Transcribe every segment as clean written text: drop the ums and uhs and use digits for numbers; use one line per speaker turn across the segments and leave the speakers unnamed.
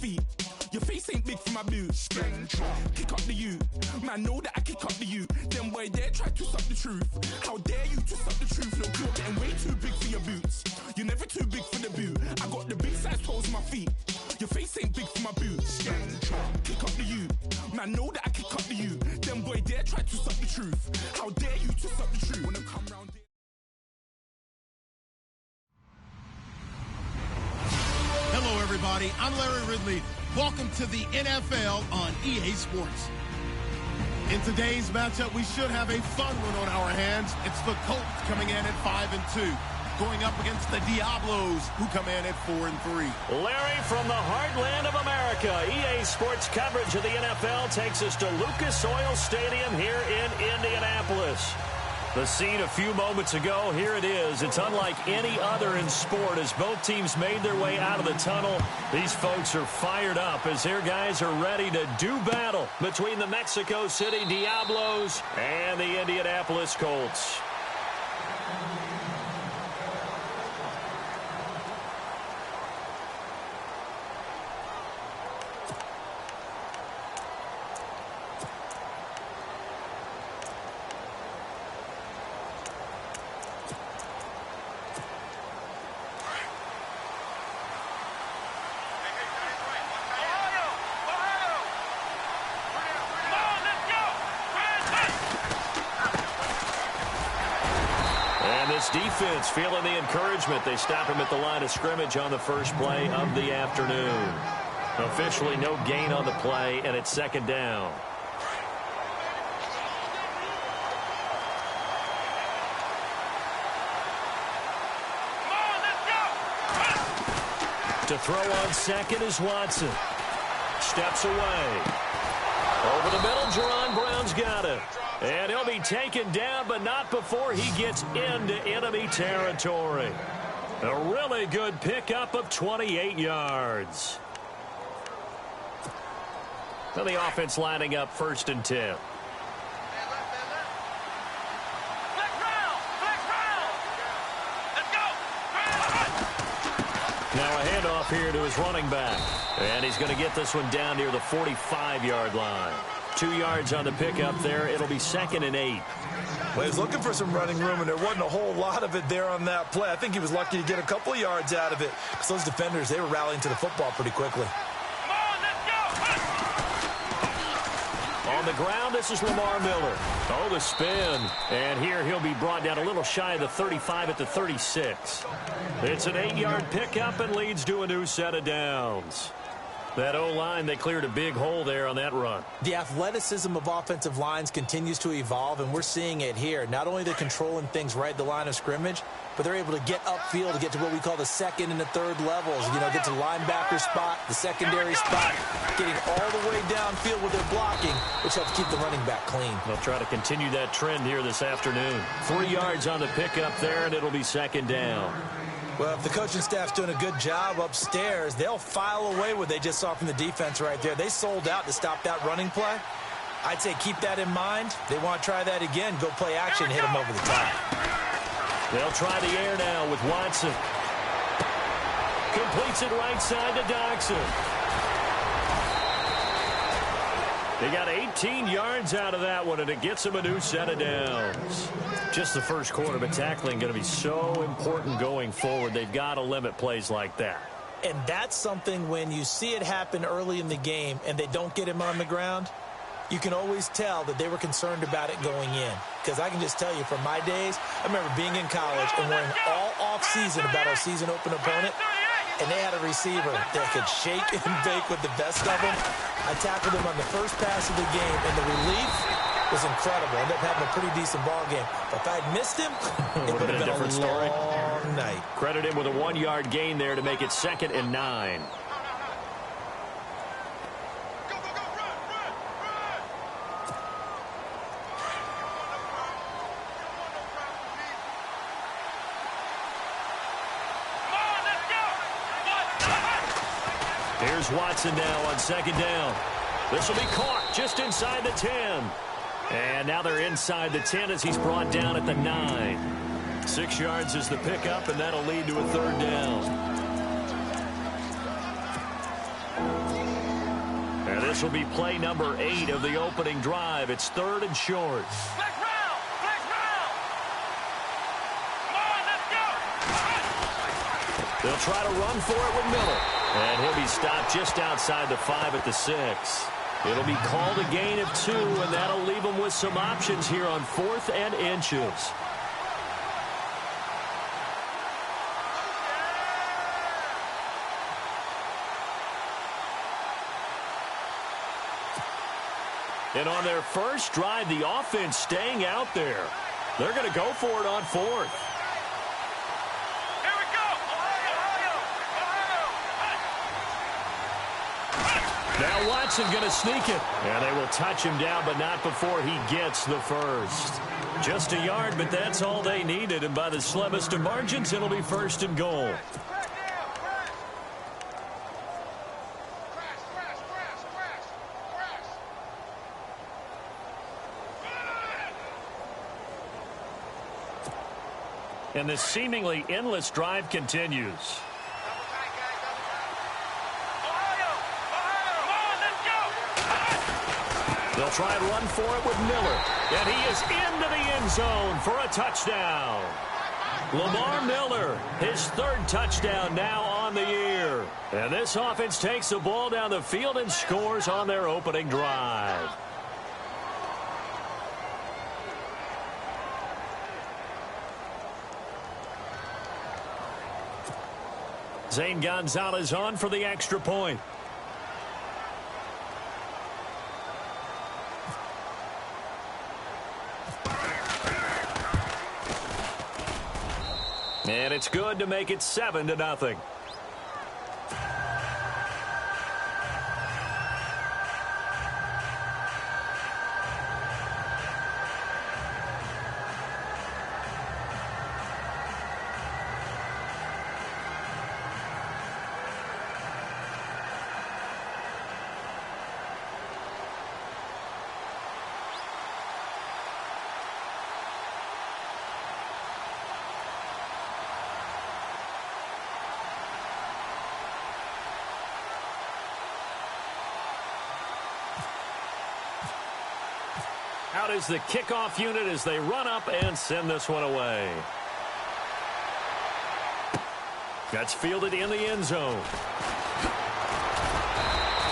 feet. Your face ain't big for my boots. Kick up the U. Man, know that I kick up the U. Them boy there try to suck the truth. How dare you to suck the truth? Look, you're getting way too big for your boots. You're never too big for the boot. I got the big size toes on my feet. Your face ain't big for my boots. Kick up the U. Man, know that I kick up the U. Them boy there try to suck the truth. How dare you to suck the truth? Wanna come round here?
Hello, everybody. I'm Larry Ridley. Welcome to the NFL on EA Sports. In today's matchup, we should have a fun one on our hands. It's the Colts coming in at 5-2, going up against the Diablos, who come in at 4-3.
Larry, from the heartland of America, EA Sports coverage of the NFL takes us to Lucas Oil Stadium here in Indianapolis. The scene a few moments ago, here it is. It's unlike any other in sport as both teams made their way out of the tunnel. These folks are fired up as their guys are ready to do battle between the Mexico City Diablos and the Indianapolis Colts. Defense feeling the encouragement. They stop him at the line of scrimmage on the first play of the afternoon. Officially no gain on the play, and it's second down. To throw on second is Watson. Steps away. Over the middle, Jerron Brown's got it. And he'll be taken down, but not before he gets into enemy territory. A really good pickup of 28 yards. Now the offense lining up 1st and 10. Now a handoff here to his running back. And he's going to get this one down near the 45-yard line. 2 yards on the pickup there. It'll be 2nd and 8.
Well, he was looking for some running room, and there wasn't a whole lot of it there on that play. I think he was lucky to get a couple of yards out of it because those defenders, they were rallying to the football pretty quickly.
On the ground, this is Lamar Miller. Oh, the spin. And here he'll be brought down a little shy of the 35 at the 36. It's an 8-yard pickup and leads to a new set of downs. That O-line, they cleared a big hole there on that run.
The athleticism of offensive lines continues to evolve, and we're seeing it here. Not only they're controlling things right at the line of scrimmage, but they're able to get upfield to get to what we call the 2nd and the 3rd levels. You know, get to the linebacker spot, the secondary spot, getting all the way downfield with their blocking, which helps keep the running back clean.
They'll try to continue that trend here this afternoon. 3 yards on the pickup there, and it'll be 2nd down.
Well, if the coaching staff's doing a good job upstairs, they'll file away what they just saw from the defense right there. They sold out to stop that running play. I'd say keep that in mind. They want to try that again. Go play action, hit them over the top.
They'll try the air now with Watson. Completes it right side to Doxson. They got 18 yards out of that one, and it gets them a new set of downs. Just the first quarter, but tackling going to be so important going forward. They've got to limit plays like that.
And that's something when you see it happen early in the game and they don't get him on the ground, you can always tell that they were concerned about it going in. Because I can just tell you from my days, I remember being in college and worrying all off-season about our season open opponent. And they had a receiver that could shake and bake with the best of them. I tackled him on the first pass of the game, and the relief was incredible. I ended up having a pretty decent ball game. But if I had missed him, it would have been a different story. Long night.
Credit him with a 1-yard gain there to make it 2nd and 9. Here's Watson now on 2nd down. This will be caught just inside the 10. And now they're inside the 10 as he's brought down at the 9. 6 yards is the pickup, and that'll lead to a 3rd down. This will be play number 8 of the opening drive. It's 3rd and short.
Flex round! Flex round! Come on, let's go!
They'll try to run for it with Miller. And he'll be stopped just outside the 5 at the 6. It'll be called a gain of 2, and that'll leave them with some options here on 4th and inches. And on their first drive, the offense staying out there. They're going to go for it on 4th.
Here we go!
Now Watson going to sneak it. And they will touch him down, but not before he gets the first. Just a yard, but that's all they needed. And by the slimmest of margins, it'll be 1st and goal. And this seemingly endless drive continues. They'll try and run for it with Miller. And he is into the end zone for a touchdown. Lamar Miller, his 3rd touchdown now on the year. And this offense takes the ball down the field and scores on their opening drive. Zane Gonzalez on for the extra point. And it's good to make it 7-0. Out is the kickoff unit as they run up and send this one away. That's fielded in the end zone.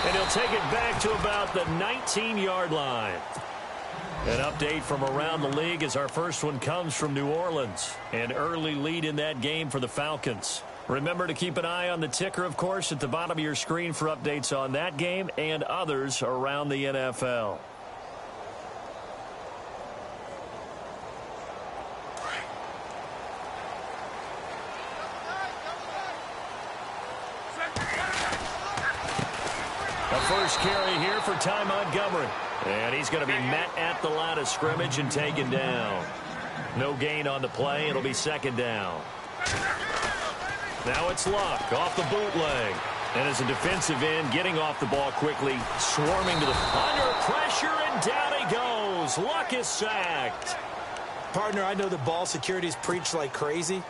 And he'll take it back to about the 19-yard line. An update from around the league as our first one comes from New Orleans. An early lead in that game for the Falcons. Remember to keep an eye on the ticker, of course, at the bottom of your screen for updates on that game and others around the NFL. First carry here for Ty Montgomery. And he's going to be met at the line of scrimmage and taken down. No gain on the play. It'll be 2nd down. Now it's Luck off the bootleg. And as a defensive end, getting off the ball quickly, swarming to the under pressure, and down he goes. Luck is sacked.
Partner, I know the ball security is preached like crazy,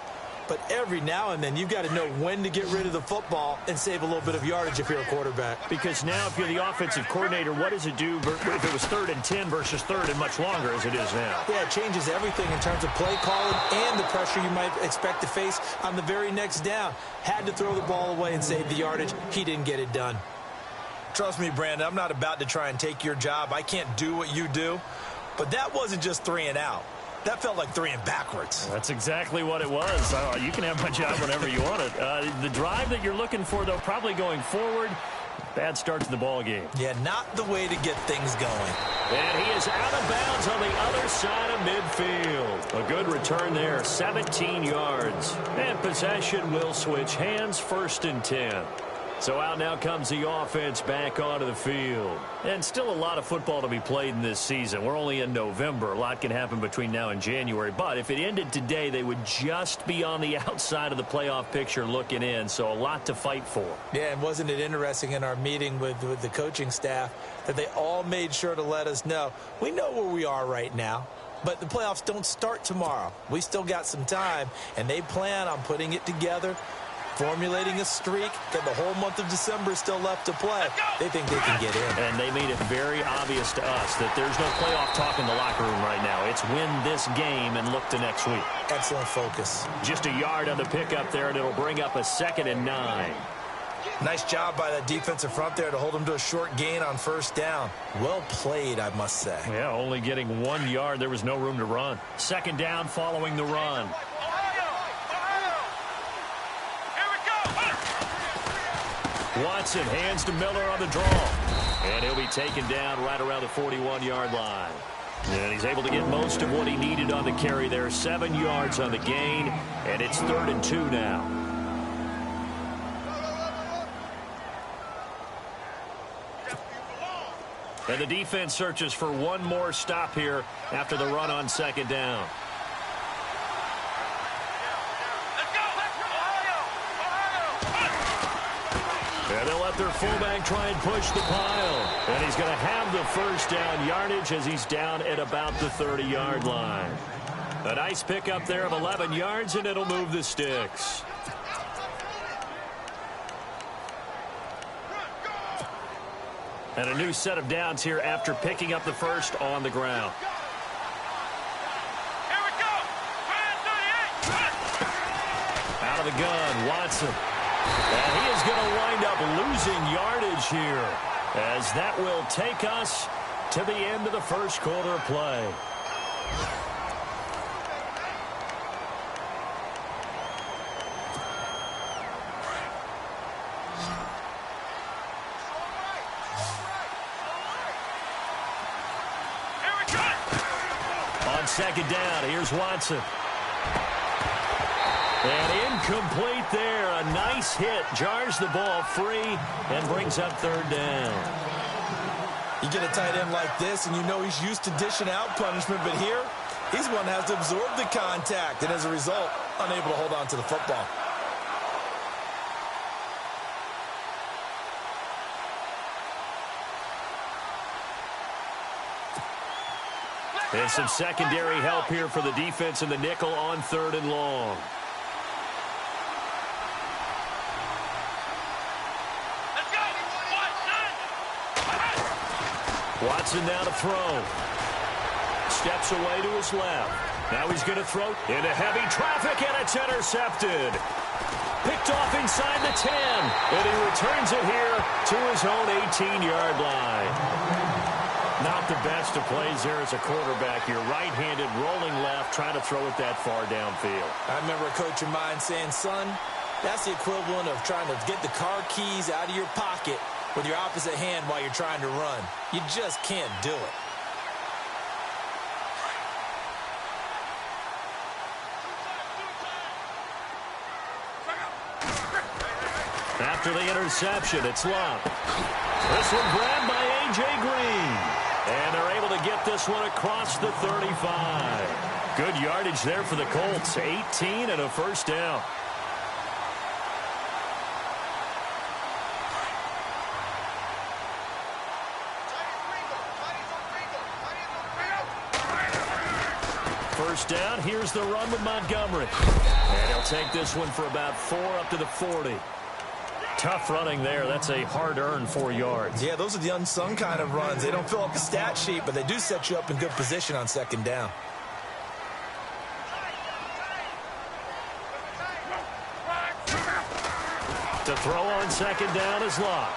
but every now and then you've got to know when to get rid of the football and save a little bit of yardage if you're a quarterback.
Because now if you're the offensive coordinator, what does it do if it was 3rd and 10 versus 3rd and much longer as it is now?
Yeah, it changes everything in terms of play calling and the pressure you might expect to face on the very next down. Had to throw the ball away and save the yardage. He didn't get it done.
Trust me, Brandon, I'm not about to try and take your job. I can't do what you do. But that wasn't just 3 and out. That felt like 3 and backwards.
That's exactly what it was. You can have my job whenever you want it. The drive that you're looking for, though, probably going forward, bad start to the ball game.
Yeah, not the way to get things going.
And he is out of bounds on the other side of midfield. A good return there, 17 yards. And possession will switch hands, 1st and 10. So out now comes the offense back onto the field. And still a lot of football to be played in this season. We're only in November. A lot can happen between now and January. But if it ended today, they would just be on the outside of the playoff picture looking in. So a lot to fight for.
Yeah, and wasn't it interesting in our meeting with the coaching staff that they all made sure to let us know, we know where we are right now, but the playoffs don't start tomorrow. We still got some time, and they plan on putting it together formulating a streak. Got the whole month of December still left to play. They think they can get in.
And they made it very obvious to us that there's no playoff talk in the locker room right now. It's win this game and look to next week.
Excellent focus.
Just a yard on the pickup there, and it'll bring up a 2nd and 9.
Nice job by that defensive front there to hold them to a short gain on first down. Well played, I must say.
Yeah, only getting 1 yard. There was no room to run. 2nd down following the run. Watson hands to Miller on the draw. And he'll be taken down right around the 41-yard line. And he's able to get most of what he needed on the carry there. 7 yards on the gain, and it's 3rd and 2 now. And the defense searches for one more stop here after the run on 2nd down. And they'll let their fullback try and push the pile. And he's going to have the first down yardage as he's down at about the 30-yard line. A nice pickup there of 11 yards, and it'll move the sticks. And a new set of downs here after picking up the first on the ground.
Here we go.
Out of the gun, Watson. And he is going to wind up losing yardage here, as that will take us to the end of the first quarter play. On 2nd down, here's Watson. And incomplete there. A nice hit. Jars the ball free and brings up 3rd down.
You get a tight end like this, and you know he's used to dishing out punishment, but here, he's one that has to absorb the contact, and as a result, unable to hold on to the football.
And some secondary help here for the defense in the nickel on 3rd and long. Watson now to throw. Steps away to his left. Now he's going to throw into heavy traffic, and it's intercepted. Picked off inside the 10. And he returns it here to his own 18-yard line. Not the best of plays there as a quarterback. You're right-handed, rolling left, trying to throw it that far downfield.
I remember a coach of mine saying, son, that's the equivalent of trying to get the car keys out of your pocket with your opposite hand while you're trying to run. You just can't do it.
After the interception, it's Love. This one grabbed by A.J. Green. And they're able to get this one across the 35. Good yardage there for the Colts. 18 and a first down. First down, here's the run with Montgomery. And he'll take this one for about 4 up to the 40. Tough running there. That's a hard-earned 4 yards.
Yeah, those are the unsung kind of runs. They don't fill up the stat sheet, but they do set you up in good position on 2nd down.
To throw on 2nd down is Locke.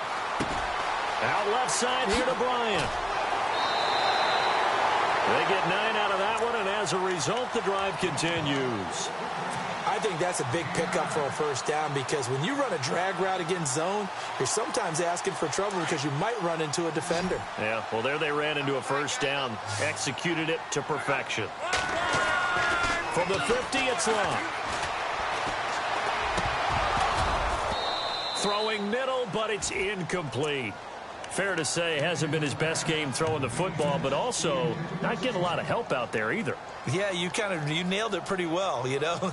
Out left side here to Bryant. They get 9 out of that one, and as a result, the drive continues.
I think that's a big pickup for a first down because when you run a drag route against zone, you're sometimes asking for trouble because you might run into a defender.
Yeah, well, there they ran into a first down, executed it to perfection. From the 50, it's Long. Throwing middle, but it's incomplete. Fair to say, hasn't been his best game throwing the football, but also not getting a lot of help out there either.
Yeah, you nailed it pretty well, you know.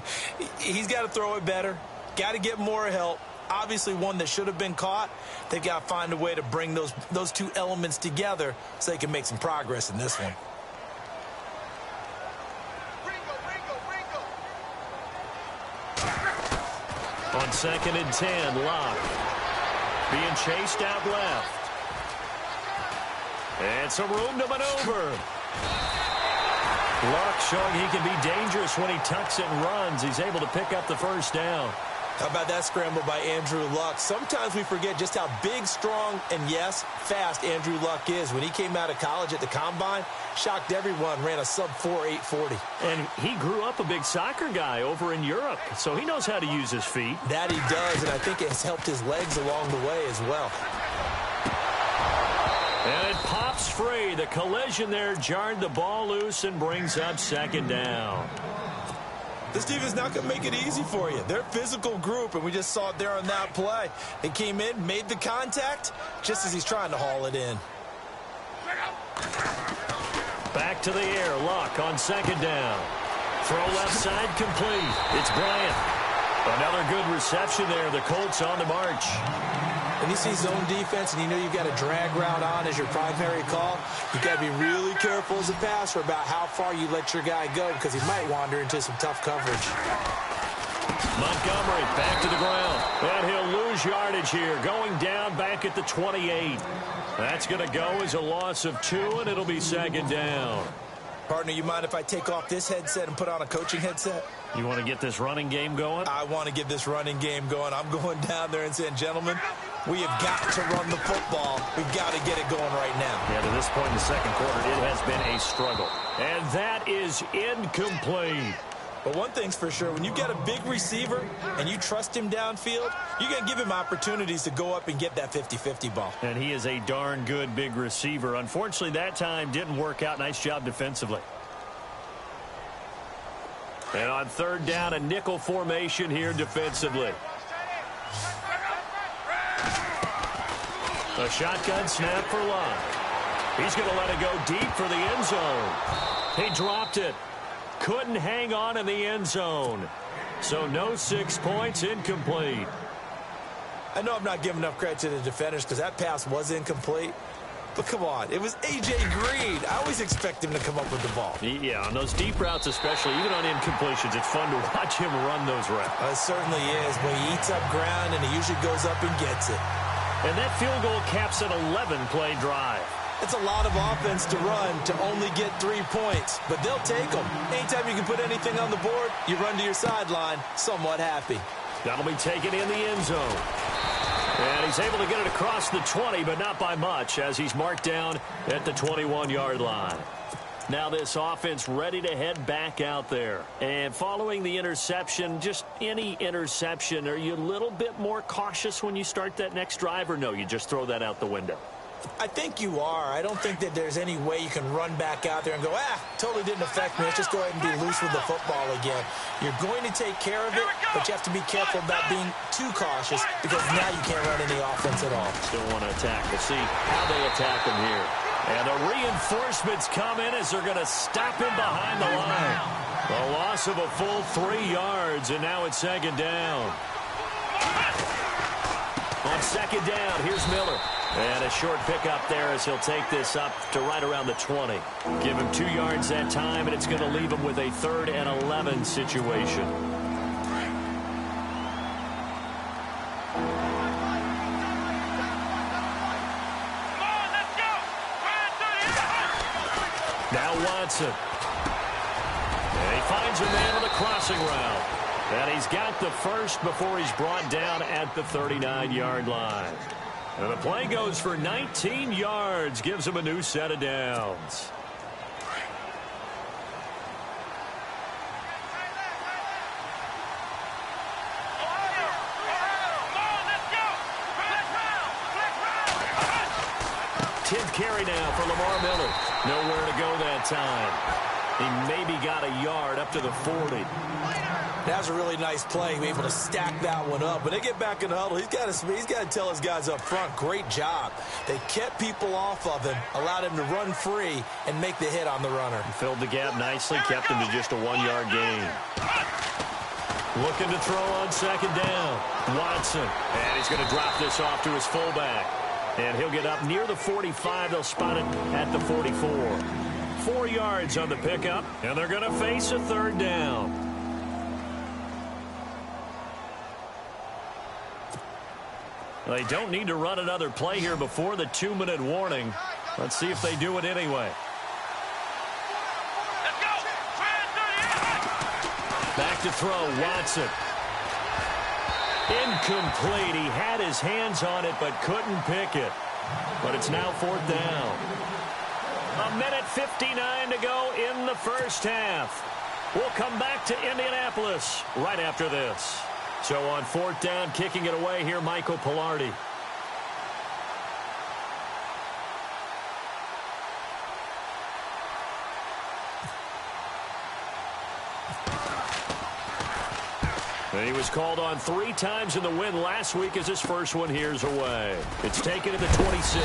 He's got to throw it better, got to get more help. Obviously one that should have been caught. They've got to find a way to bring those two elements together so they can make some progress in this one.
On 2nd and 10, Locke being chased out left. And some room to maneuver. Luck showing he can be dangerous when he tucks it and runs. He's able to pick up the first down.
How about that scramble by Andrew Luck? Sometimes we forget just how big, strong, and, yes, fast Andrew Luck is. When he came out of college at the Combine, shocked everyone, ran a sub-4 840.
And he grew up a big soccer guy over in Europe, so he knows how to use his feet.
That he does, and I think it has helped his legs along the way as well.
And it pops free. The collision there jarred the ball loose and brings up 2nd down.
This defense not going to make it easy for you. They're a physical group, and we just saw it there on that play. They came in, made the contact, just as he's trying to haul it in.
Back to the air. Luck on 2nd down. Throw left side complete. It's Bryant. Another good reception there. The Colts on the march.
When you see zone defense and you know you've got a drag route on as your primary call, you've got to be really careful as a passer about how far you let your guy go because he might wander into some tough coverage.
Montgomery back to the ground. And he'll lose yardage here. Going down back at the 28. That's going to go as a loss of 2, and it'll be 2nd down.
Partner, you mind if I take off this headset and put on a coaching headset?
You want to get this running game going?
I want to get this running game going. I'm going down there and saying, gentlemen, we have got to run the football. We've got to get it going right now.
Yeah, to this point in the 2nd quarter, it has been a struggle. And that is incomplete.
But one thing's for sure, when you've got a big receiver and you trust him downfield, you're going to give him opportunities to go up and get that 50-50 ball.
And he is a darn good big receiver. Unfortunately, that time didn't work out. Nice job defensively. And on 3rd down, a nickel formation here defensively. A shotgun snap for Luck. He's going to let it go deep for the end zone. He dropped it. Couldn't hang on in the end zone. So no 6 points, incomplete.
I know I'm not giving enough credit to the defenders because that pass was incomplete. But come on, it was A.J. Green. I always expect him to come up with the ball.
Yeah, on those deep routes especially, even on incompletions, it's fun to watch him run those routes.
It certainly is, but he eats up ground and he usually goes up and gets it.
And that field goal caps an 11-play drive.
It's a lot of offense to run to only get 3 points, but they'll take them. Anytime you can put anything on the board, you run to your sideline somewhat happy.
That'll be taken in the end zone. And he's able to get it across the 20, but not by much, as he's marked down at the 21-yard line. Now this offense ready to head back out there. And following the interception, just any interception, are you a little bit more cautious when you start that next drive, or no, you just throw that out the window?
I think you are. I don't think that there's any way you can run back out there and go, totally didn't affect me. Let's just go ahead and be loose with the football again. You're going to take care of it, but you have to be careful about being too cautious because now you can't run any offense at all.
Still want to attack. We'll see how they attack him here. And the reinforcements come in as they're going to stop him behind the line. A loss of a full 3 yards, and now it's 2nd down. On 2nd down, here's Miller. And a short pickup there as he'll take this up to right around the 20. Give him 2 yards that time, and it's going to leave him with a 3rd and 11 situation. Now Watson. And he finds a man on the crossing route. And he's got the first before he's brought down at the 39-yard line. And the play goes for 19 yards, gives him a new set of downs. Tenth carry now for Lamar Miller. Nowhere to go that time. He maybe got a yard up to the 40.
That was a really nice play, able to stack that one up. When they get back in the huddle, he's got to tell his guys up front, great job. They kept people off of him, allowed him to run free and make the hit on the runner.
He filled the gap nicely, kept him to just a 1-yard gain. Looking to throw on 2nd down. Watson. And he's going to drop this off to his fullback. And he'll get up near the 45. They'll spot it at the 44. 4 yards on the pickup, and they're going to face a 3rd down. They don't need to run another play here before the 2-minute warning. Let's see if they do it anyway.
Let's go.
Back to throw, Watson. Incomplete. He had his hands on it but couldn't pick it. But it's now 4th down. 1:59 to go in the first half. We'll come back to Indianapolis right after this. So on 4th down, kicking it away here, Michael Pilardi. And he was called on 3 times in the win last week as his first one here's away. It's taken to the 26.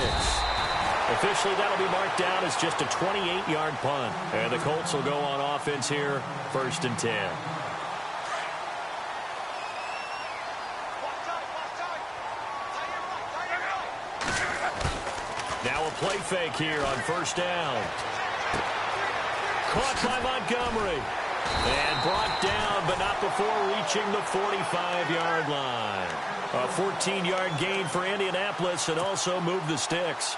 Officially, that'll be marked down as just a 28-yard punt. And the Colts will go on offense here, 1st and 10. Now a play fake here on 1st down. Caught by Montgomery. And brought down, but not before reaching the 45-yard line. A 14-yard gain for Indianapolis and also moved the sticks.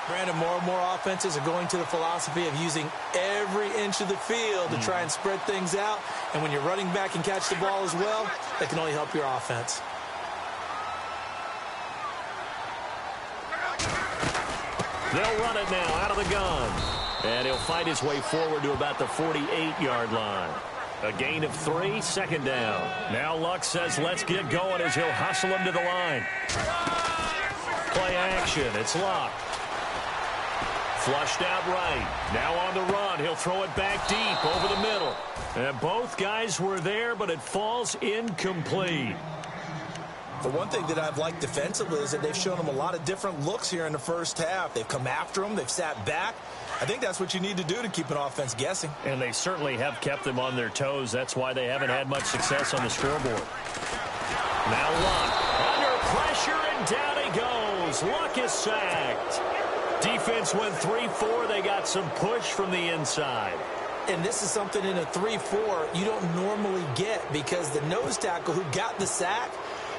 Brandon, more and more offenses are going to the philosophy of using every inch of the field to try and spread things out. And when you're running back and catch the ball as well, that can only help your offense.
They'll run it now out of the gun. And he'll fight his way forward to about the 48-yard line. A gain of 3, 2nd down. Now Luck says let's get going as he'll hustle him to the line. Play action. It's Luck. Flushed out right. Now on the run. He'll throw it back deep over the middle. And both guys were there, but it falls incomplete.
The one thing that I've liked defensively is that they've shown them a lot of different looks here in the first half. They've come after them. They've sat back. I think that's what you need to do to keep an offense guessing.
And they certainly have kept them on their toes. That's why they haven't had much success on the scoreboard. Now Luck under pressure, and down he goes. Luck is sacked. Defense went 3-4. They got some push from the inside.
And this is something in a 3-4 you don't normally get because the nose tackle who got the sack,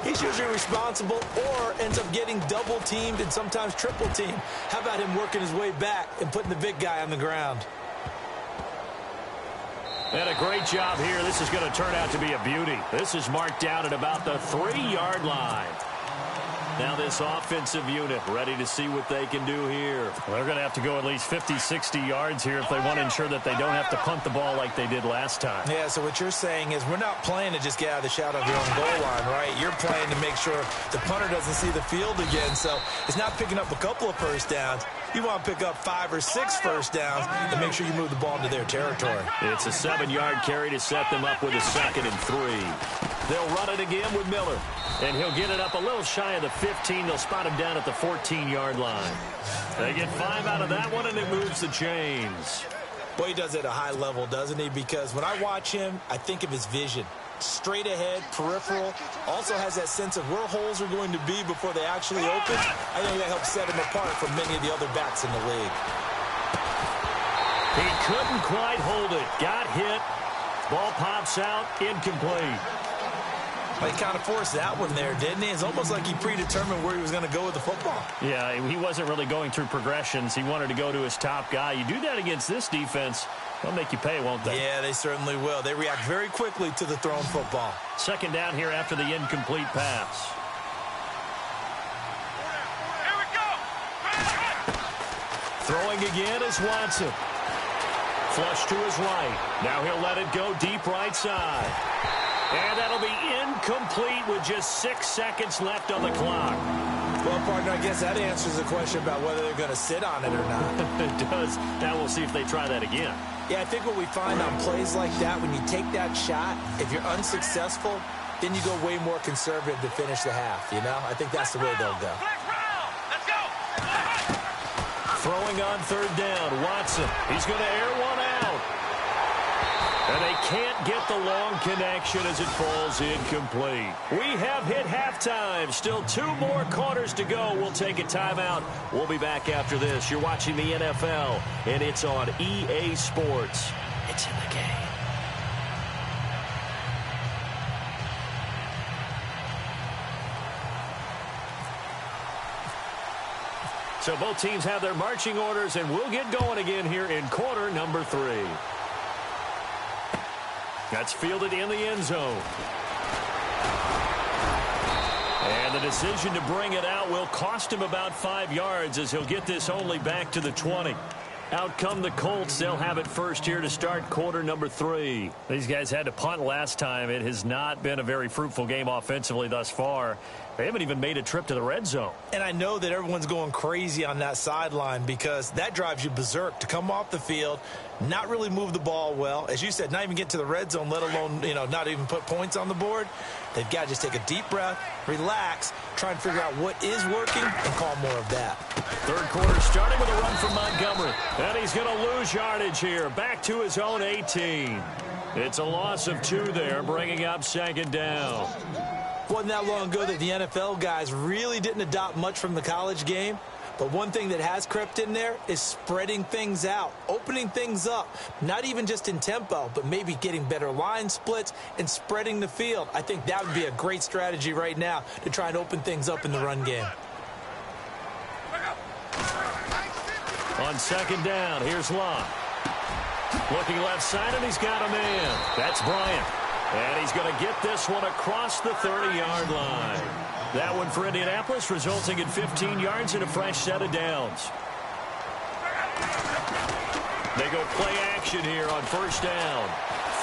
he's usually responsible or ends up getting double-teamed and sometimes triple-teamed. How about him working his way back and putting the big guy on the ground?
And a great job here. This is going to turn out to be a beauty. This is marked down at about the 3-yard line. Now this offensive unit ready to see what they can do here. Well, they're going to have to go at least 50, 60 yards here if they want to ensure that they don't have to punt the ball like they did last time.
Yeah, so what you're saying is we're not playing to just get out of the shadow of your own goal line, right? You're playing to make sure the punter doesn't see the field again. So it's not picking up a couple of first downs. You want to pick up 5 or 6 first downs and make sure you move the ball into their territory.
It's a 7-yard carry to set them up with a 2nd and 3. They'll run it again with Miller. And he'll get it up a little shy of the 15. They'll spot him down at the 14-yard line. They get 5 out of that one, and it moves the chains.
Well, he does it at a high level, doesn't he? Because when I watch him, I think of his vision. Straight ahead, peripheral. Also has that sense of where holes are going to be before they actually open. I think that helps set him apart from many of the other backs in the league.
He couldn't quite hold it. Got hit. Ball pops out. Incomplete.
Well, he kind of forced that one there, didn't he? It's almost like he predetermined where he was going to go with the football.
Yeah, he wasn't really going through progressions. He wanted to go to his top guy. You do that against this defense, they'll make you pay, won't they?
Yeah, they certainly will. They react very quickly to the thrown football.
2nd down here after the incomplete pass.
Here we go.
Throwing again is Watson. Flush to his right. Now he'll let it go deep right side. And that'll be incomplete with just 6 seconds left on the clock.
Well, partner, I guess that answers the question about whether they're going to sit on it or not.
It does. Now we'll see if they try that again.
Yeah, I think what we find on plays like that, when you take that shot, if you're unsuccessful, then you go way more conservative to finish the half, you know? I think that's the way they'll go.
Let's go.
Throwing on 3rd down, Watson. He's going to air one out. And they can't get the long connection as it falls incomplete. We have hit halftime. Still 2 more quarters to go. We'll take a timeout. We'll be back after this. You're watching the NFL, and it's on EA Sports. It's in the game. So both teams have their marching orders, and we'll get going again here in quarter number 3. That's fielded in the end zone. And the decision to bring it out will cost him about 5 yards as he'll get this only back to the 20. Out come the Colts. They'll have it first here to start quarter number 3. These guys had to punt last time. It has not been a very fruitful game offensively thus far. They haven't even made a trip to the red zone.
And I know that everyone's going crazy on that sideline because that drives you berserk to come off the field, not really move the ball well. As you said, not even get to the red zone, let alone, not even put points on the board. They've got to just take a deep breath, relax, try and figure out what is working, and call more of that.
Third quarter starting with a run from Montgomery. And he's going to lose yardage here. Back to his own 18. It's a loss of 2 there, bringing up second down.
Wasn't that long ago that the NFL guys really didn't adopt much from the college game. But one thing that has crept in there is spreading things out, opening things up, not even just in tempo, but maybe getting better line splits and spreading the field. I think that would be a great strategy right now to try and open things up in the run game.
On second down, here's Locke. Looking left side, and he's got a man. That's Bryant. And he's going to get this one across the 30-yard line. That one for Indianapolis, resulting in 15 yards and a fresh set of downs. They go play action here on first down.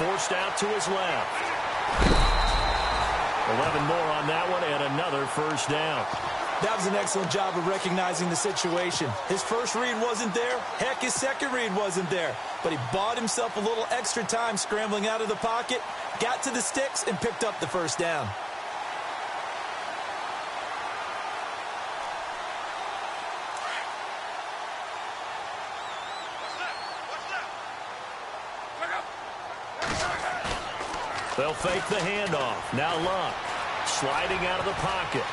Forced out to his left. 11 more on that one, and another first down.
That was an excellent job of recognizing the situation. His first read wasn't there. Heck, his second read wasn't there. But he bought himself a little extra time scrambling out of the pocket, got to the sticks, and picked up the first down.
They'll fake the handoff. Now Locke sliding out of the pocket.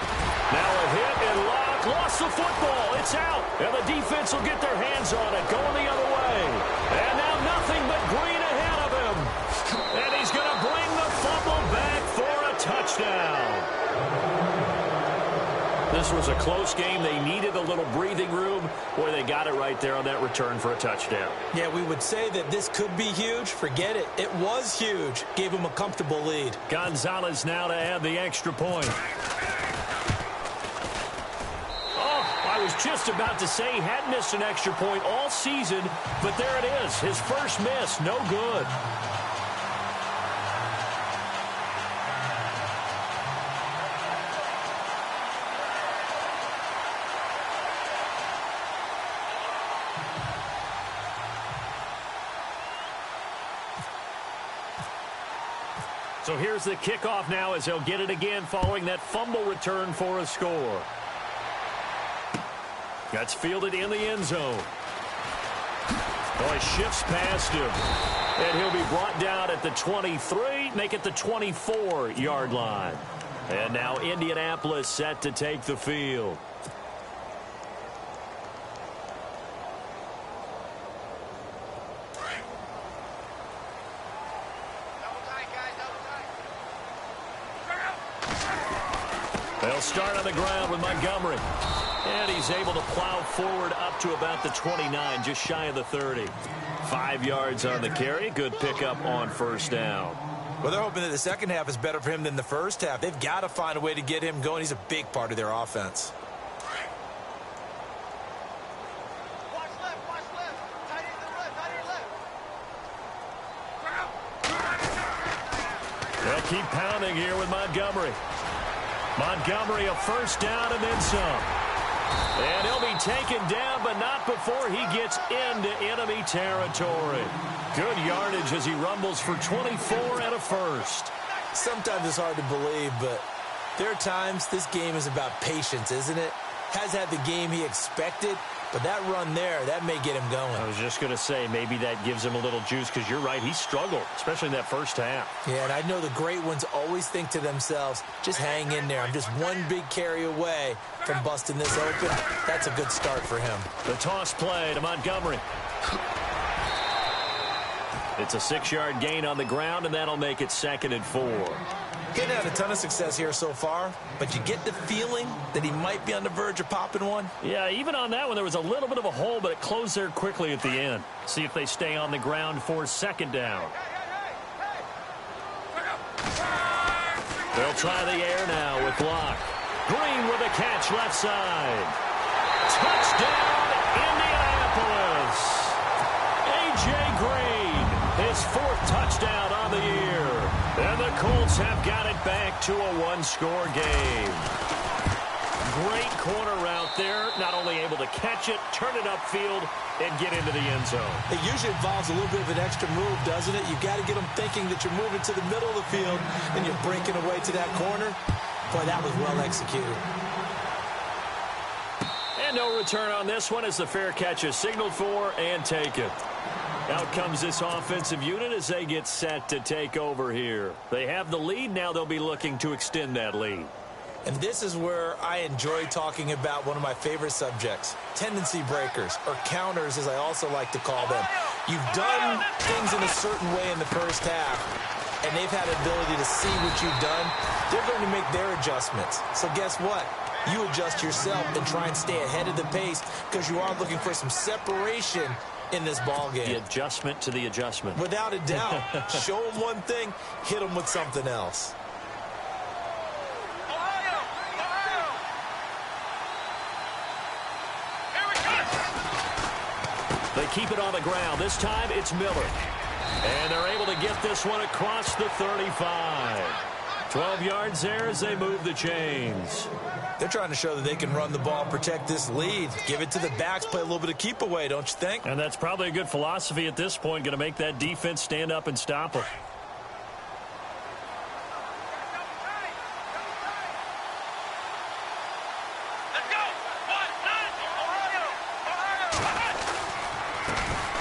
Now a hit, and Locke lost the football. It's out, and the defense will get their hands on it, going the other way. And now nothing but green ahead of him. And he's going to bring the fumble back for a touchdown. This was a close game. They needed a little breathing room. Boy, they got it right there on that return for a touchdown.
Yeah, we would say that this could be huge. Forget it. It was huge. Gave him a comfortable lead.
Gonzalez now to add the extra point. Oh, I was just about to say he hadn't missed an extra point all season, but there it is. His first miss, no good. So here's the kickoff now as they'll get it again following that fumble return for a score. That's fielded in the end zone. Oh, he shifts past him. And he'll be brought down at the 23, make it the 24-yard line. And now Indianapolis set to take the field. They'll start on the ground with Montgomery. And he's able to plow forward up to about the 29, just shy of the 30. 5 yards on the carry. Good pickup on first down.
Well, they're hoping that the second half is better for him than the first half. They've got to find a way to get him going. He's a big part of their offense.
Watch left. Tight end left.
They'll keep pounding here with Montgomery. Montgomery a first down and then some. And he'll be taken down, but not before he gets into enemy territory. Good yardage as he rumbles for 24 and a first.
Sometimes it's hard to believe, but there are times this game is about patience, isn't it? Has had the game he expected, but that run there, that may get him going.
I was just going to say, maybe that gives him a little juice, because you're right, he struggled, especially in that first half.
Yeah, and I know the great ones always think to themselves, just hang in there. I'm just one big carry away from busting this open. That's a good start for him.
The toss play to Montgomery. It's a 6-yard gain on the ground, and that'll make it 2nd and 4.
He hasn't had a ton of success here so far, but you get the feeling that he might be on the verge of popping one.
Yeah, even on that one, there was a little bit of a hole, but it closed there quickly at the end. See if they stay on the ground for second down. They'll try the air now with Locke. Green with a catch left side. Touchdown, Indianapolis. A.J. Green, his 4th touchdown on the year. And the Colts have got it back to a one-score game. Great corner route there. Not only able to catch it, turn it upfield, and get into the end zone.
It usually involves a little bit of an extra move, doesn't it? You've got to get them thinking that you're moving to the middle of the field and you're breaking away to that corner. Boy, that was well executed.
And no return on this one as the fair catch is signaled for and taken. Out comes this offensive unit as they get set to take over here. They have the lead. Now they'll be looking to extend that lead.
And this is where I enjoy talking about one of my favorite subjects, tendency breakers, or counters as I also like to call them. You've done things in a certain way in the first half, and they've had the ability to see what you've done. They're going to make their adjustments. So guess what? You adjust yourself and try and stay ahead of the pace because you are looking for some separation in this ball game.
The adjustment to the adjustment.
Without a doubt. Show them one thing, hit them with something else.
They keep it on the ground. This time it's Miller. And they're able to get this one across the 35. 12 yards there as they move the chains.
They're trying to show that they can run the ball, protect this lead. Give it to the backs, play a little bit of keep away, don't you think?
And that's probably a good philosophy at this point, going to make that defense stand up and stop them.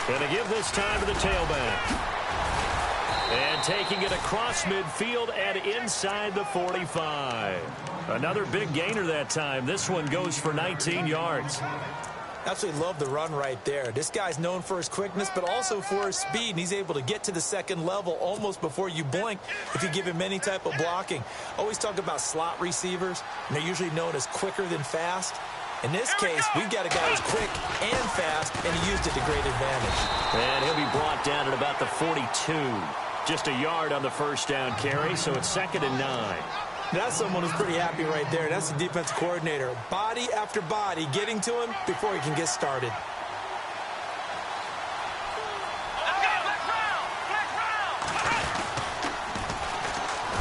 Going to give this time to the tailback. And taking it across midfield and inside the 45. Another big gainer that time. This one goes for 19 yards.
Absolutely love the run right there. This guy's known for his quickness, but also for his speed, and he's able to get to the second level almost before you blink if you give him any type of blocking. Always talk about slot receivers, and they're usually known as quicker than fast. In this case, we've got a guy who's quick and fast, and he used it to great advantage.
And he'll be brought down at about the 42. Just a yard on the first down carry, so it's 2nd and 9.
That's someone who's pretty happy right there. That's the defensive coordinator. Body after body getting to him before he can get started.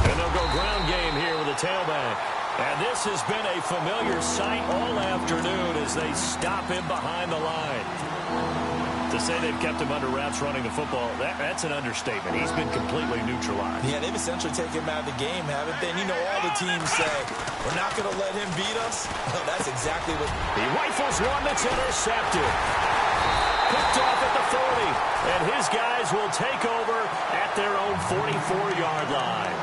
And they'll go ground game here with a tailback. And this has been a familiar sight all afternoon as they stop him behind the line. To say they've kept him under wraps running the football, that's an understatement. He's been completely neutralized.
Yeah, they've essentially taken him out of the game, haven't they? And you know all the teams say, we're not going to let him beat us. Well, that's exactly what...
He rifles one that's intercepted. Picked off at the 40. And his guys will take over at their own 44-yard line.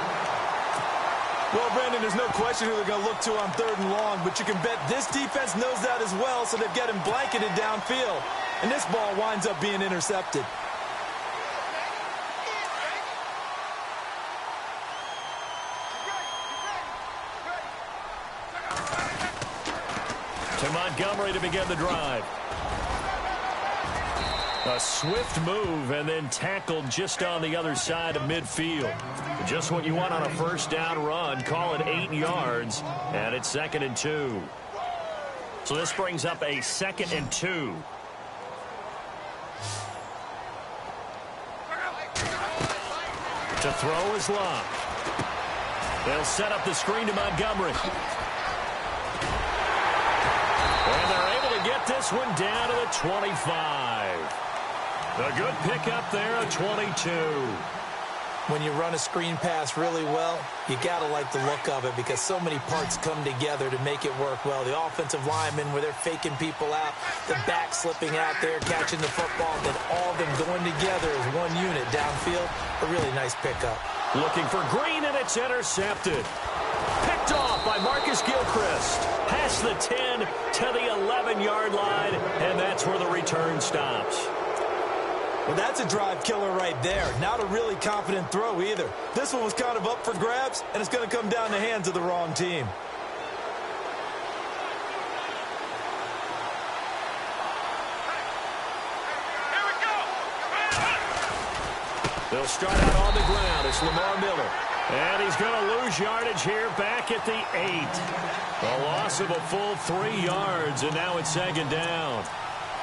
Well, Brandon, there's no question who they're going to look to on 3rd and long, but you can bet this defense knows that as well, so they've got him blanketed downfield. And this ball winds up being intercepted.
To Montgomery to begin the drive. A swift move and then tackled just on the other side of midfield. Just what you want on a first down run. Call it 8 yards, and it's 2nd and 2. So this brings up a 2nd and 2. To throw is Locke. They'll set up the screen to Montgomery. And they're able to get this one down to the 25. A good pickup there, a 22.
When you run a screen pass really well, you got to like the look of it because so many parts come together to make it work well. The offensive linemen where they're faking people out, the back slipping out there, catching the football, then all of them going together as one unit downfield. A really nice pickup.
Looking for Green, and it's intercepted. Picked off by Marcus Gilchrist. Past the 10 to the 11-yard line, and that's where the return stops.
Well, that's a drive killer right there. Not a really confident throw either. This one was kind of up for grabs, and it's going to come down the hands of the wrong team.
They'll start out on the ground. It's Lamar Miller. And he's going to lose yardage here back at the 8. A loss of a full 3 yards, and now it's second down.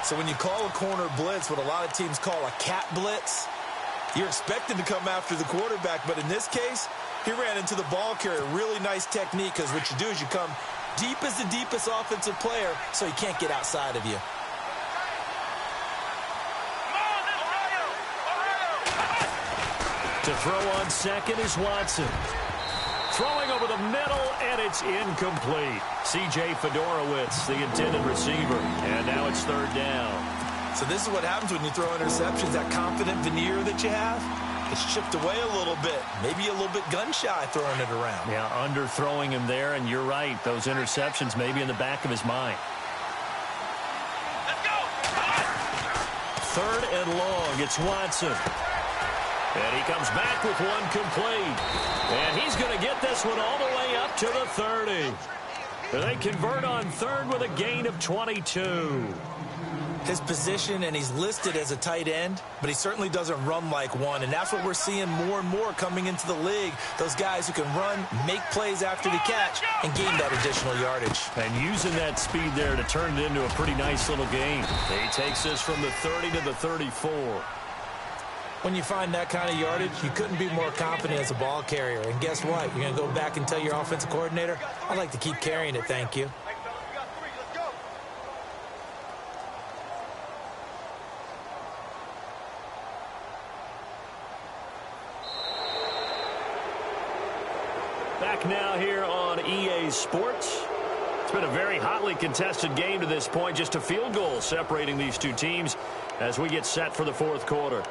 So when you call a corner blitz, what a lot of teams call a cat blitz, you're expected to come after the quarterback. But in this case, he ran into the ball carrier. Really nice technique, because what you do is you come deep as the deepest offensive player so he can't get outside of you.
To throw on second is Watson. Throwing over the middle, and it's incomplete. C.J. Fedorowicz, the intended receiver. And now it's third down.
So this is what happens when you throw interceptions. That confident veneer that you have, it's chipped away a little bit. Maybe a little bit gun-shy throwing it around.
Yeah, underthrowing him there, and you're right. Those interceptions may be in the back of his mind.
Let's go.
Third and long, it's Watson. And he comes back with one complete. And he's going to get this one all the way up to the 30. They convert on third with a gain of 22.
His position, and he's listed as a tight end, but he certainly doesn't run like one, and that's what we're seeing more and more coming into the league. Those guys who can run, make plays after the catch, and gain that additional yardage.
And using that speed there to turn it into a pretty nice little game. He takes this from the 30 to the 34.
When you find that kind of yardage, you couldn't be more confident as a ball carrier. And guess what? You're going to go back and tell your offensive coordinator, I'd like to keep carrying it, thank you.
Back now here on EA Sports. It's been a very hotly contested game to this point. Just a field goal separating these two teams as we get set for the fourth quarter.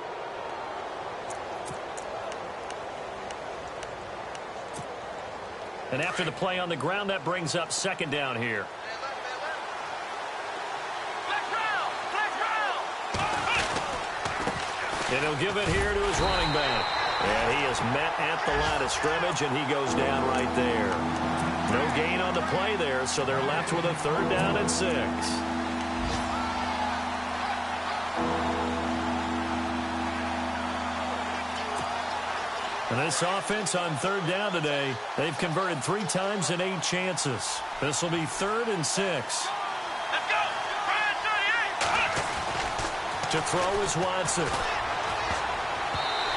And after the play on the ground, that brings up second down here. And he'll give it here to his running back. And he is met at the line of scrimmage, and he goes down right there. No gain on the play there, so they're left with a third down and 6. And this offense on third down today, they've converted 3 times in 8 chances. This will be 3rd and 6.
Let's go.
To throw is Watson.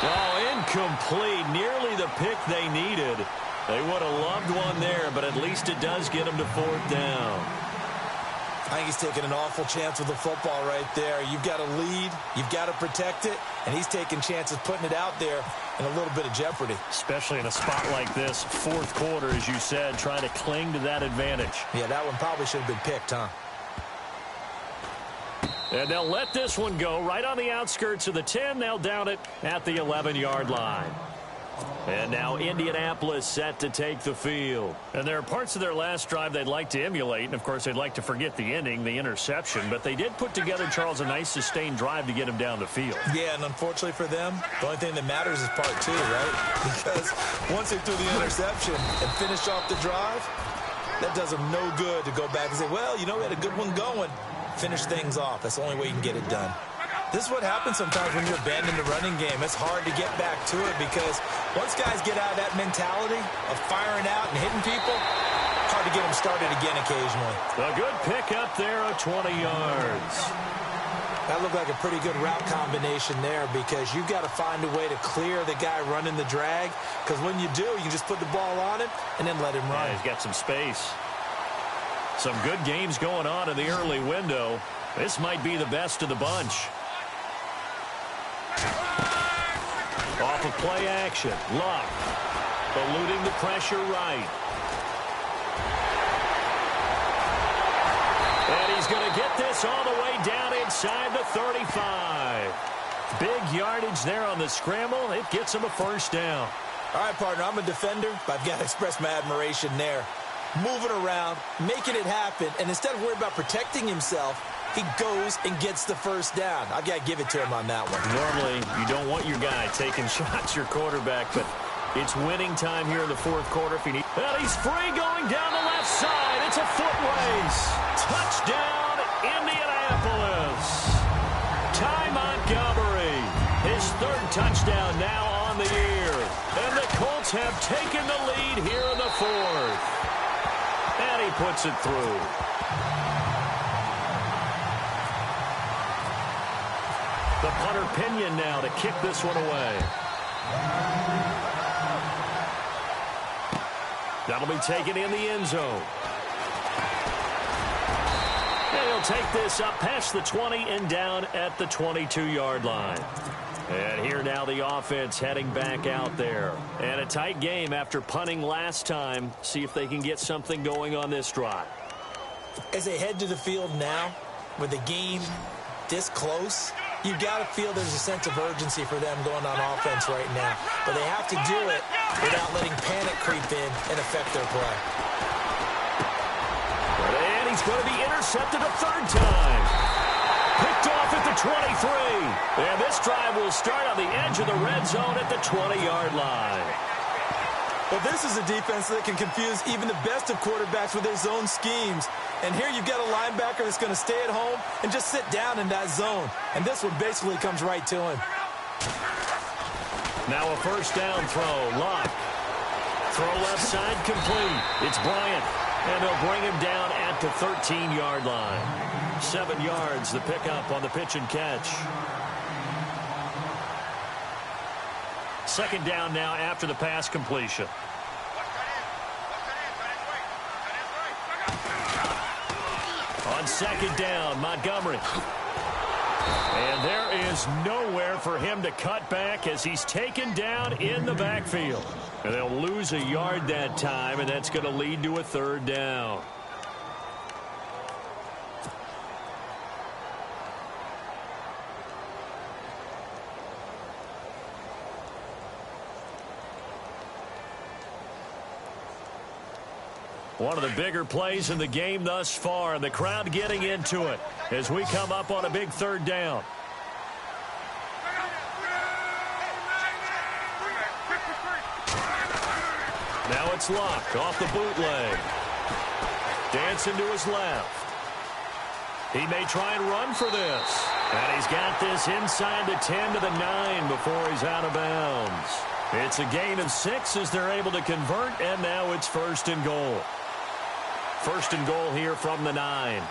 Oh, incomplete. Nearly the pick they needed. They would have loved one there, but at least it does get them to 4th down.
I think he's taking an awful chance with the football right there. You've got to lead, you've got to protect it, and he's taking chances putting it out there in a little bit of jeopardy.
Especially in a spot like this, fourth quarter, as you said, trying to cling to that advantage.
Yeah, that one probably should have been picked, huh?
And they'll let this one go right on the outskirts of the 10. They'll down it at the 11-yard line. And now Indianapolis set to take the field. And there are parts of their last drive they'd like to emulate. And, of course, they'd like to forget the ending, the interception. But they did put together, Charles, a nice sustained drive to get him down the field.
Yeah, and unfortunately for them, the only thing that matters is part 2, right? Because once they threw the interception and finished off the drive, that does them no good to go back and say, well, you know, we had a good one going. Finish things off. That's the only way you can get it done. This is what happens sometimes when you abandon the running game. It's hard to get back to it because once guys get out of that mentality of firing out and hitting people, hard to get them started again occasionally.
A good pickup there of 20 yards.
That looked like a pretty good route combination there because you've got to find a way to clear the guy running the drag because when you do, you just put the ball on him and then let him run.
Yeah, he's got some space. Some good games going on in the early window. This might be the best of the bunch. Off of play action. Luck. Eluding the pressure right. And he's going to get this all the way down inside the 35. Big yardage there on the scramble. It gets him a first down.
All right, partner, I'm a defender, but I've got to express my admiration there. Moving around, making it happen, and instead of worrying about protecting himself, he goes and gets the first down. I've got to give it to him on that one.
Normally, you don't want your guy taking shots, your quarterback, but it's winning time here in the fourth quarter. If you need, and he's free going down the left side. It's a foot race. Touchdown, Indianapolis. Ty Montgomery, his third touchdown now on the year. And the Colts have taken the lead here in the fourth. And he puts it through. The punter Pinion now to kick this one away. That'll be taken in the end zone. And he'll take this up past the 20 and down at the 22-yard line. And here now the offense heading back out there. And a tight game after punting last time. See if they can get something going on this drive.
As they head to the field now, with the game this close, you've got to feel there's a sense of urgency for them going on offense right now. But they have to do it without letting panic creep in and affect their play.
And he's going to be intercepted a third time. Picked off at the 23. And this drive will start on the edge of the red zone at the 20-yard line.
Well, this is a defense that can confuse even the best of quarterbacks with their zone schemes. And here you've got a linebacker that's going to stay at home and just sit down in that zone. And this one basically comes right to him.
Now a first down throw. Lock. Throw left side complete. It's Bryant. And they'll bring him down at the 13-yard line. 7 yards, the pickup on the pitch and catch. Second down now after the pass completion. On second down, Montgomery. And there is nowhere for him to cut back as he's taken down in the backfield. And they'll lose a yard that time, and that's going to lead to a third down. One of the bigger plays in the game thus far, and the crowd getting into it as we come up on a big third down. Now it's Locke off the bootleg. Dancing to his left. He may try and run for this. And he's got this inside the 10 to the 9 before he's out of bounds. It's a gain of 6 as they're able to convert, and now it's first and goal. First and goal here from the 9.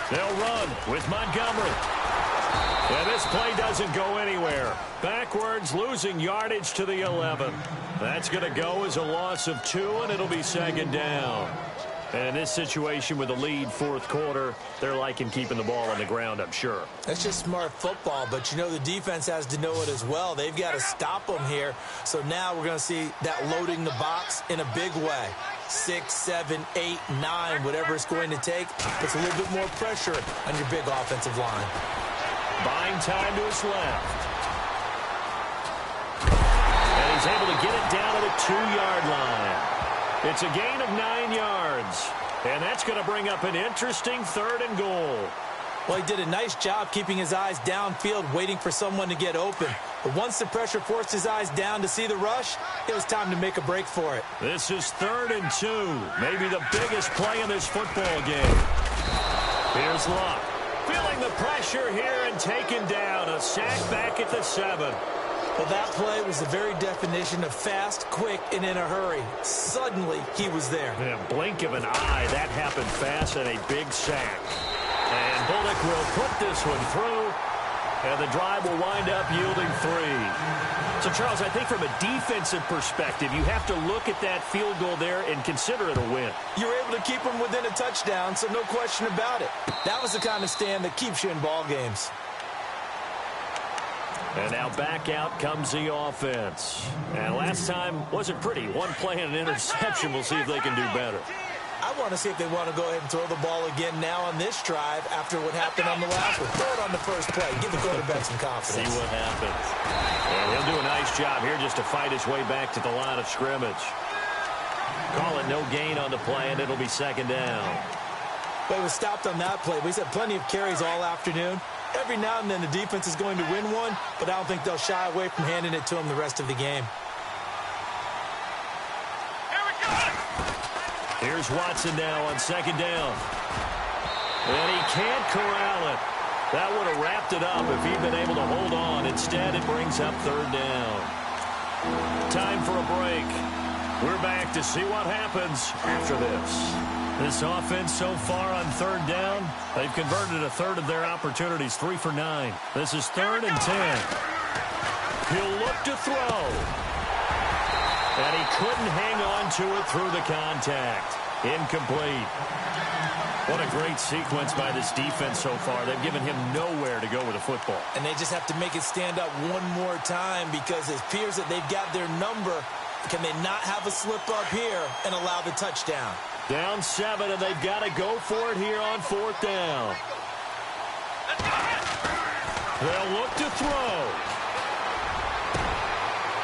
They'll run with Montgomery. And this play doesn't go anywhere. Backwards, losing yardage to the 11. That's going to go as a loss of 2, and it'll be second down. And in this situation with a lead fourth quarter, they're liking keeping the ball on the ground, I'm sure.
That's just smart football, but you know the defense has to know it as well. They've got to stop them here. So now we're going to see that loading the box in a big way. 6, 7, 8, 9, whatever it's going to take, puts a little bit more pressure on your big offensive line.
Buying time to his left. And he's able to get it down to the 2-yard line. It's a gain of 9 yards. And that's going to bring up an interesting third and goal.
Well, he did a nice job keeping his eyes downfield, waiting for someone to get open. But once the pressure forced his eyes down to see the rush, it was time to make a break for it.
This is 3rd and 2. Maybe the biggest play in this football game. Here's Locke. Feeling the pressure here and taken down. A sack back at the 7.
Well, that play was the very definition of fast, quick, and in a hurry. Suddenly, he was there.
In a blink of an eye, that happened fast and a big sack. And Bullock will put this one through, and the drive will wind up yielding 3. So, Charles, I think from a defensive perspective, you have to look at that field goal there and consider it a win.
You're able to keep them within a touchdown, so no question about it. That was the kind of stand that keeps you in ball games.
And now back out comes the offense. And last time wasn't pretty. One play and an interception. We'll see if they can do better.
I want to see if they want to go ahead and throw the ball again now on this drive after what happened on the last one. Throw it on the first play. Give the quarterback some confidence.
See what happens. And he'll do a nice job here just to fight his way back to the line of scrimmage. Call it no gain on the play, and it'll be second down.
But he was stopped on that play. He's had plenty of carries all afternoon. Every now and then the defense is going to win one, but I don't think they'll shy away from handing it to him the rest of the game.
Here's Watson now on second down. And he can't corral it. That would have wrapped it up if he'd been able to hold on. Instead, it brings up third down. Time for a break. We're back to see what happens after this. This offense so far on third down, they've converted a third of their opportunities, 3 for 9. This is 3rd and 10. He'll look to throw. And he couldn't hang on to it through the contact. Incomplete. What a great sequence by this defense so far. They've given him nowhere to go with the football.
And they just have to make it stand up one more time because it appears that they've got their number. Can they not have a slip up here and allow the touchdown?
Down 7, and they've got to go for it here on 4th down. They'll look to throw.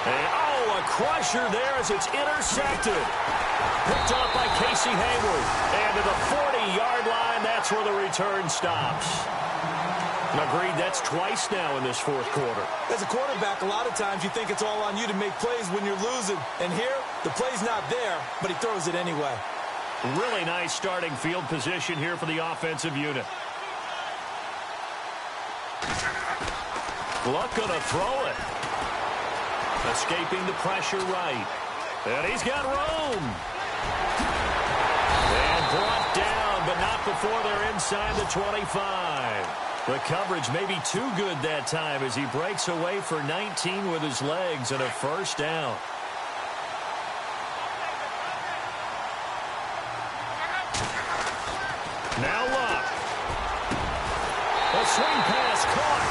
And, a crusher there as it's intercepted. Picked off by Casey Hayward. And to the 40-yard line, that's where the return stops. Agreed, that's twice now in this 4th quarter.
As a quarterback, a lot of times you think it's all on you to make plays when you're losing. And here, the play's not there, but he throws it anyway.
Really nice starting field position here for the offensive unit. Luck gonna throw it. Escaping the pressure right. And he's got room. And brought down, but not before they're inside the 25. The coverage may be too good that time as he breaks away for 19 with his legs and a first down. Now Luck. A swing pass caught.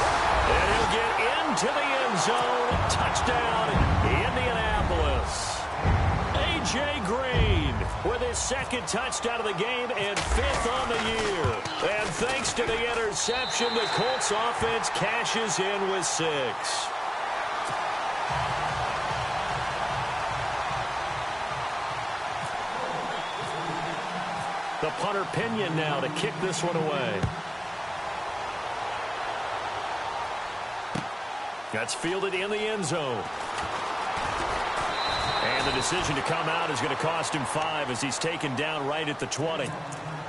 And he'll get into the end zone. Touchdown, Indianapolis. A.J. Green with his 2nd touchdown of the game and 5th on the year. And thanks to the interception, the Colts offense cashes in with 6. The punter Pinion now to kick this one away. That's fielded in the end zone. And the decision to come out is going to cost him 5 as he's taken down right at the 20.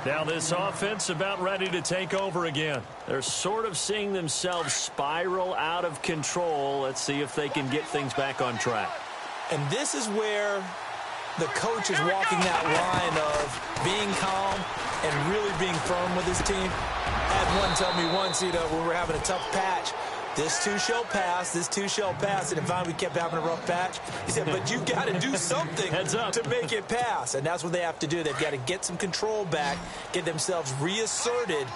Now this offense about ready to take over again. They're sort of seeing themselves spiral out of control. Let's see if they can get things back on track.
And this is where the coach is walking that line of being calm and really being firm with his team. I had one tell me once, when we were having a tough patch, this too shall pass, this too shall pass. And finally we kept having a rough patch. He said, but you got to do something to make it pass. And that's what they have to do. They've got to get some control back, get themselves reasserted,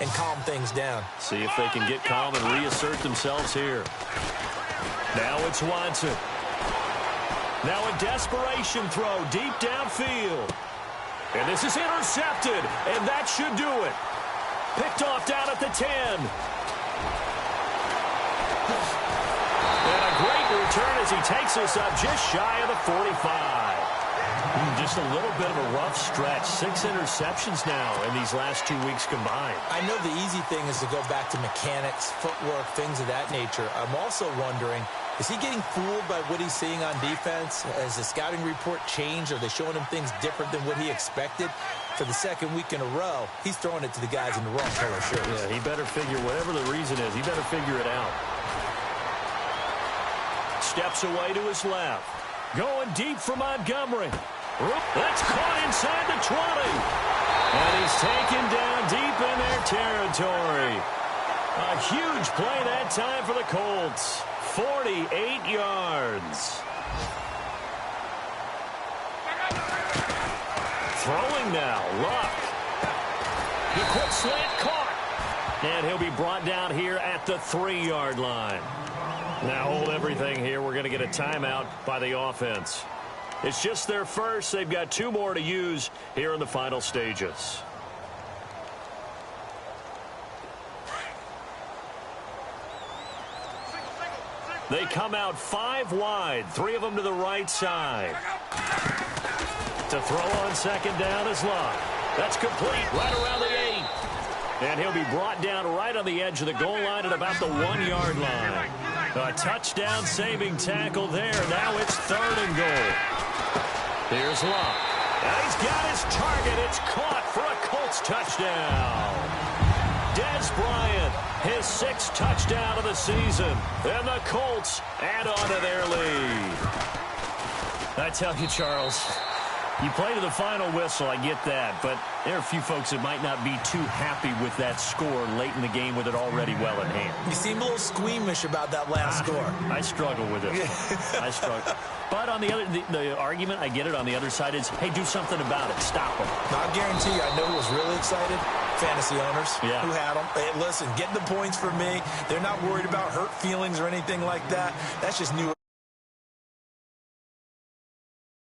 and calm things down.
See if they can get calm and reassert themselves here. Now it's Watson. Now a desperation throw deep downfield. And this is intercepted, and that should do it. Picked off down at the 10. And a great return as he takes us up just shy of the 45. Just a little bit of a rough stretch. 6 interceptions now in these last 2 weeks combined.
I know the easy thing is to go back to mechanics, footwork, things of that nature. I'm also wondering, is he getting fooled by what he's seeing on defense? Has the scouting report changed? Are they showing him things different than what he expected? For the 2nd week in a row, he's throwing it to the guys in the wrong color shirts.
Yeah, he better figure, whatever the reason is, he better figure it out. Steps away to his left. Going deep for Montgomery. That's caught inside the 20. And he's taken down deep in their territory. A huge play that time for the Colts. 48 yards. Throwing now, Luck. The quick slant caught. And he'll be brought down here at the 3-yard line. Now hold everything here. We're going to get a timeout by the offense. It's just their first. They've got 2 more to use here in the final stages. They come out 5 wide, 3 of them to the right side. To throw on second down is Love. That's complete right around the 8. And he'll be brought down right on the edge of the goal line at about the 1-yard line. A touchdown-saving tackle there. Now it's 3rd and goal. Here's Love. And he's got his target. It's caught for a Colts touchdown. Des Bryant, his 6th touchdown of the season. And the Colts add on to their lead. I tell you, Charles, you play to the final whistle, I get that, but there are a few folks that might not be too happy with that score late in the game with it already well in hand.
You seem a little squeamish about that last score.
I struggle with it. I struggle. But on the other, the argument, I get it, on the other side is, hey, do something about it. Stop them.
Now, I guarantee you, I know who was really excited. Fantasy owners who had them. Hey, listen, get the points for me. They're not worried about hurt feelings or anything like that. That's just new.